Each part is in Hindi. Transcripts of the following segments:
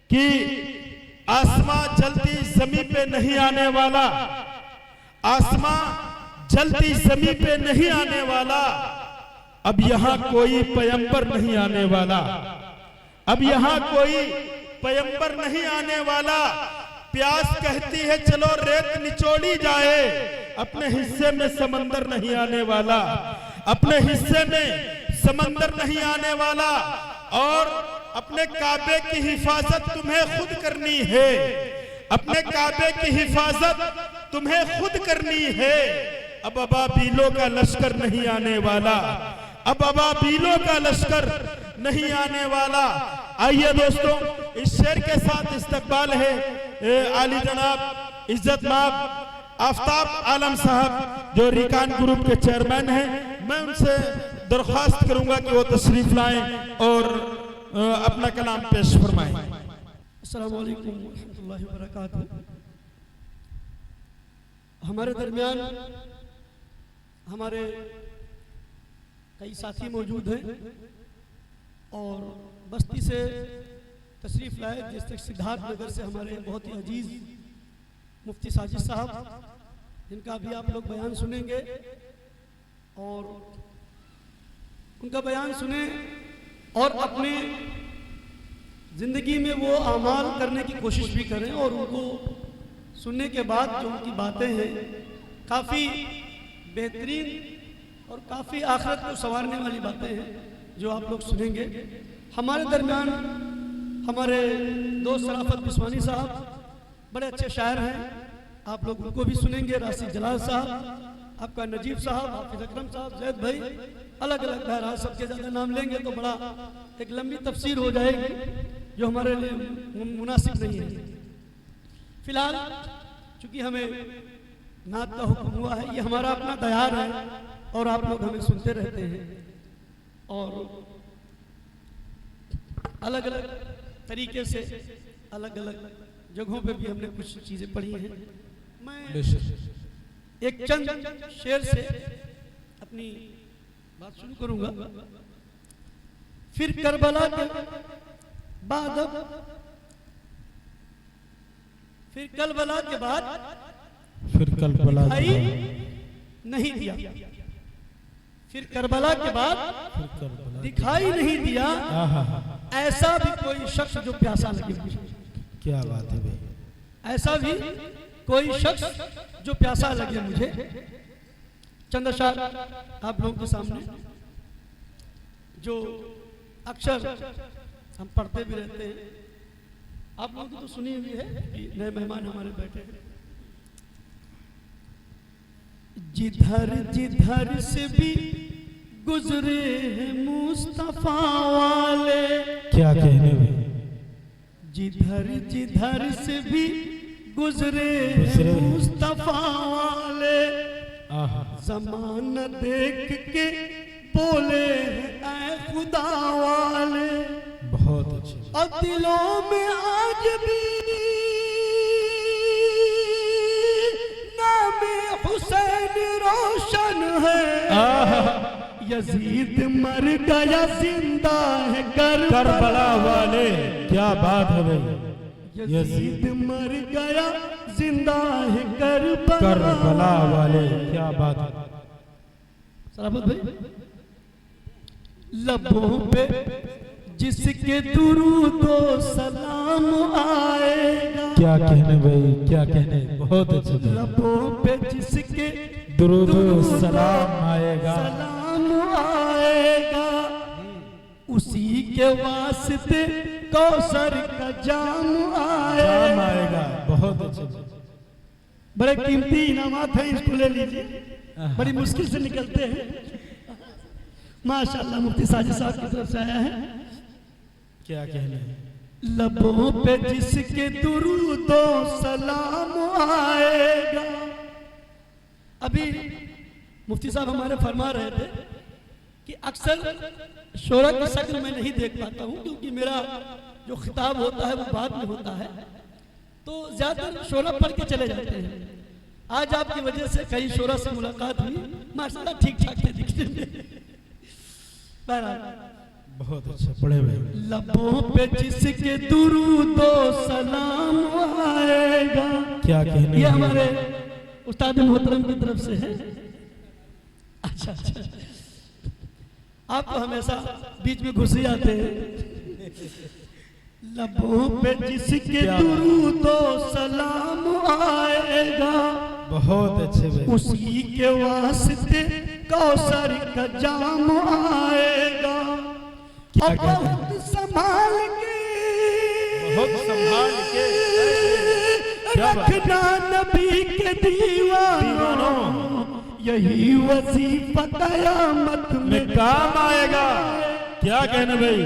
कि आसमां जल्दी जमीन पे नहीं आने वाला, आसमां जल्दी जमीन पे नहीं आने वाला, अब यहां कोई पैगंबर नहीं आने वाला, अब यहां कोई पैगंबर नहीं आने वाला। प्यास कहती है चलो रेत निचोड़ी जाए, अपने हिस्से में समंदर नहीं आने वाला, अपने हिस्से में समंदर नहीं आने वाला। और अपने काबे की हिफाजत तुम्हें खुद करनी है, अपने काबे की हिफाजत तुम्हें खुद करनी है। अब अबाबीलों का लश्कर नहीं आने वाला, अब अबाबीलों का लश्कर नहीं आने वाला। आइए दोस्तों, इस शेर के साथ इस्तकबाल है आली जनाब इज्जत माब आफ्ताब आलम साहब जो रिकान ग्रुप के चेयरमैन हैं। मैं उनसे दरख्वास्त करूंगा कि वो तशरीफ लाएं और अपना कलाम पेश फरमाएं। अस्सलाम वालेकुम रहमतुल्लाहि व बरकातहू। हमारे दरमियान हमारे कई साथी मौजूद हैं और बस्ती से तशरीफ लाए, जैसे सिद्धार्थ नगर से हमारे बहुत ही अजीज मुफ्ती साजिद साहब, जिनका भी आप लोग बयान सुनेंगे और उनका बयान सुने और अपने ज़िंदगी में वो आमाल करने की कोशिश भी करें। और उनको सुनने के बाद जो उनकी बातें हैं काफ़ी बेहतरीन और काफ़ी आखिरत को संवारने वाली बातें हैं जो आप लोग सुनेंगे। हमारे दरमियान हमारे दोस्त शराफत बिस्वानी साहब बड़े अच्छे शायर हैं, आप लोग उनको भी सुनेंगे। राशिद जलाल साहब, आपका नजीब साहब, हाफिज अकरम साहब, जैद भाई, अलग अलग बहरहाल सबके ज़्यादा नाम लेंगे तो बड़ा एक लंबी तफसीर हो जाएगी जो हमारे लिए मुनासिब नहीं है। फिलहाल चूँकि हमें नात का हुक्म हुआ है, ये हमारा अपना तैयार है और आप लोग हमें सुनते रहते हैं और अलग अलग तरीके से अलग अलग जगहों पे भी हमने कुछ चीज़ें पढ़ी हैं। मैं एक चंद शेर से अपनी बात शुरू करूंगा। फिर करबला के बाद, फिर करबला के बाद, फिर करबला नहीं दिया, फिर करबला के बाद दिखाई नहीं दिया ऐसा भी कोई शख्स जो प्यासा लगे मुझे। क्या बात है भाई, ऐसा भी कोई शख्स जो प्यासा लगे मुझे। चंद अशार आप लोगों के सामने जो अक्सर हम पढ़ते भी रहते हैं, आप लोगों को तो सुनी हुई है कि नए मेहमान हमारे बैठे हैं। जिधर जिधर से भी गुजरे हैं मुस्तफा वाले, क्या कहने भाई, जिधर जिधर से भी गुजरे हैं मुस्तफा वाले, ज़माना देख के बोले ऐ खुदा वाले। बहुत अच्छे। और दिलों में आज भी नाम हुसैन रोशन है। यजीद मर गया जिंदा है करबला वाले। क्या बात है भाई, यजीद मर गया जिंदा है करबला वाले। क्या बात है सलामत भाई। लबों पे जिसके दुरूदो सलाम आएगा। क्या कहने भाई, क्या कहने, बहुत अच्छे। लबों पे जिसके दुरूदो सलाम आएगा, सलाम आएगा, उसी के वास्ते कौसर का जाम आएगा। बहुत अच्छे। बड़े कीमती इनामात हैं, इसको ले लीजिए, बड़ी मुश्किल से निकलते हैं। माशाअल्लाह मुफ्ती साजिद साहब की तरफ से आया है। क्या कहने, लबों पे जिसके दुरूदो सलाम आएगा। अभी मुफ्ती साहब हमारे फरमा रहे थे कि अक्सर शोरा की शक्ल में नहीं देख पाता हूँ, क्योंकि मेरा जो खिताब होता है वो बाद में होता है, तो ज्यादातर शोरा पढ़ के चले जाते हैं। आज आपकी वजह से कई शोरा से मुलाकात हुई, माशाल्लाह ठीक ठाक थे दिखने में। बहरहाल बहुत अच्छा पढ़े भाई। लबों पे जिसके दुरूदो सलाम आएगा। क्या कहने, ये हमारे उस्ताद मोहतरम की तरफ से है। अच्छा अच्छा, आप तो हमेशा बीच में घुस ही आते हैं। लबों पे जिसके दुरूदो सलाम आएगा, बहुत अच्छे भाई। उसी के वास्ते कौसर का जाम आएगा। क्या अब कहते हैं? बहुत संभाल के, बहुत संभाल के क्या बात? रखना नबी के दीवानों, यही वजीफा कयामत में काम आएगा। क्या कहने भाई,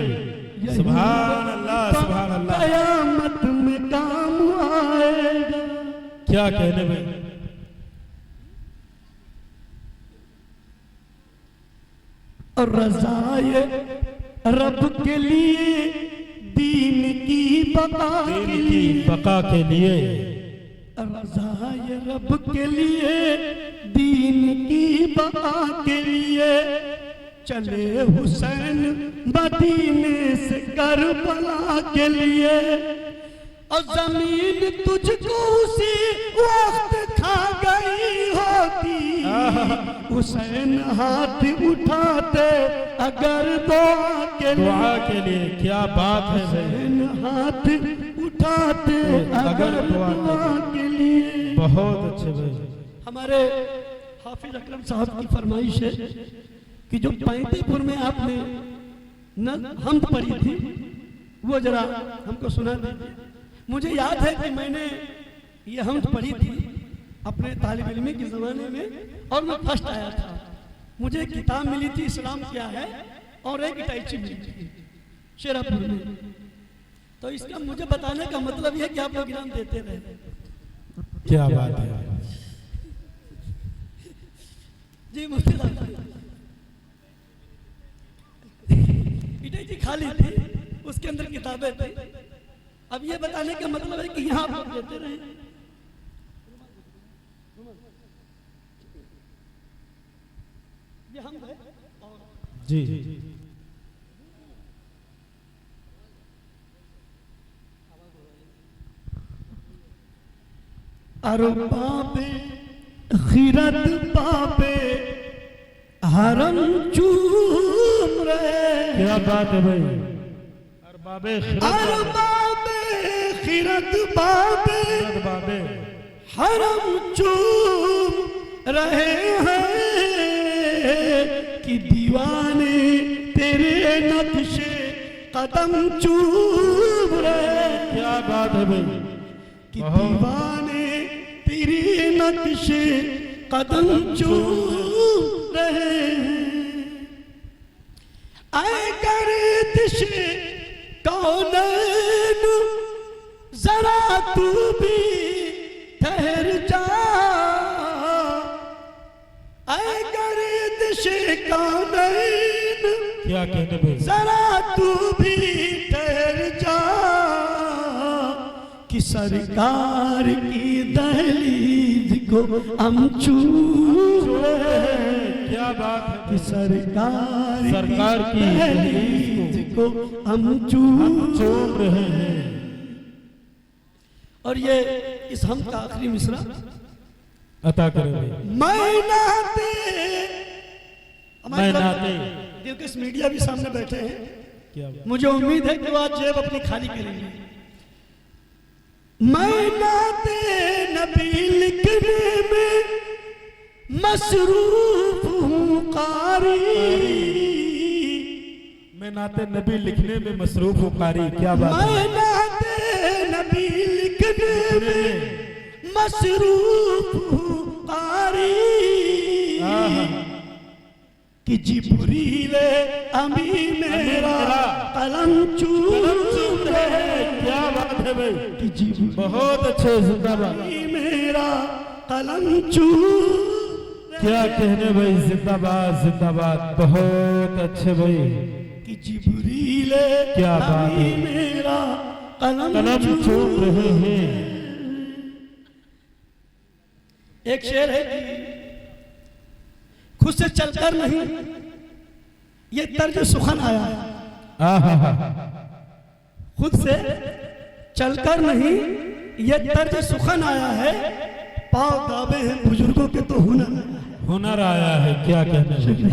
सुभान अल्लाह सुभान अल्लाह। कयामत में काम आएगा। क्या कहने भाई। और रज़ाए रब के लिए, दीन की बका दीन के की लिए, बका के लिए, रज़ाए रब के लिए, दीन की बका के लिए, चले हुसैन मदीने से करबला के लिए। और जमीन तुझको उसी वक्त खा गई होती, हुसैन हाथ उठाते अगर दुआ के लिए। दुआ के लिए, क्या बात है भाई। हुसैन हाथ उठाते अगर दुआ के लिए। बहुत अच्छे भाई। हमारे हाफिज अकरम साहब की फरमाइश है कि जो पैंतीपुर में आपने न हमद पढ़ी थी, वो जरा हमको सुना दीजिए। मुझे याद है कि मैंने ये हमद पढ़ी थी अपने तालिब इल्मी के ज़माने में, और मैं फर्स्ट आया था। मुझे एक किताब मिली थी इस्लाम क्या है, और एक इटाइची मिली थी शेरापुर में। तो इसका मुझे बताने का मतलब यह है कि आप लोग इनाम देते रहे। क्या बात है जी मुफ्ती साहब, इटाइची खाली थी, उसके अंदर किताबें थी। अब ये बताने का मतलब है कि यहाँ आप लोग देते रहे। ये हम है जी। अरबाबे खिरत बाबे हरम चूम रहे। क्या बात है भाई। अरबाबे अरबाबे खिरत बाबे बाबे हरम चूम रहे हैं कि दीवाने तेरे नक्शे कदम चूम रहे। क्या बात है भाई। कि दीवाने तेरे नक्शे कदम चूम रहे हैं। आए गर्दिश कौनैन जरा तू भी ठहर जा। आए गर्दिश कौनैन क्या कहने भाई। जरा तू भी ठहर जा कि सरकार की दहलीज को हम चूम रहे हैं। क्या बात है कि सरकार की दहलीज को हम चूम रहे हैं। और ये इस हम का आखिरी मिसरा अता करें भाई। मैं नाते, मैं नाते, दिलकश मीडिया भी सामने बैठे हैं। क्या बात। मुझे उम्मीद है कि वो आज जेब अपनी खाली करेंगे। मैं नाते नबी लिखने में मसरूफ हूँ कारी। मैं नाते नबी लिखने में मसरूफ हूँ कारी। क्या बात है। मैं नाते नबी लिखने में मसरूफ हूँ कारी। कि जिब्रील अमी मेरा कलम चूम रहे। क्या बात है भाई। कि जिब्रील बहुत अच्छे जिंदाबाद। मेरा कलम चूम। क्या कहने भाई। जिंदाबाद जिंदाबाद। बहुत अच्छे भाई। कि जिब्रील क्या बात है। मेरा कलम कलम चूम रहे हैं। एक शेर है कि खुद से चलकर नहीं, ये तर्ज सुखन आया है। आहा, खुद से चलकर नहीं, ये तर्ज सुखन आया है, पाँव दावे हैं बुजुर्गों के तो हुनर आया है। हुनर आया है, क्या कहने लगे।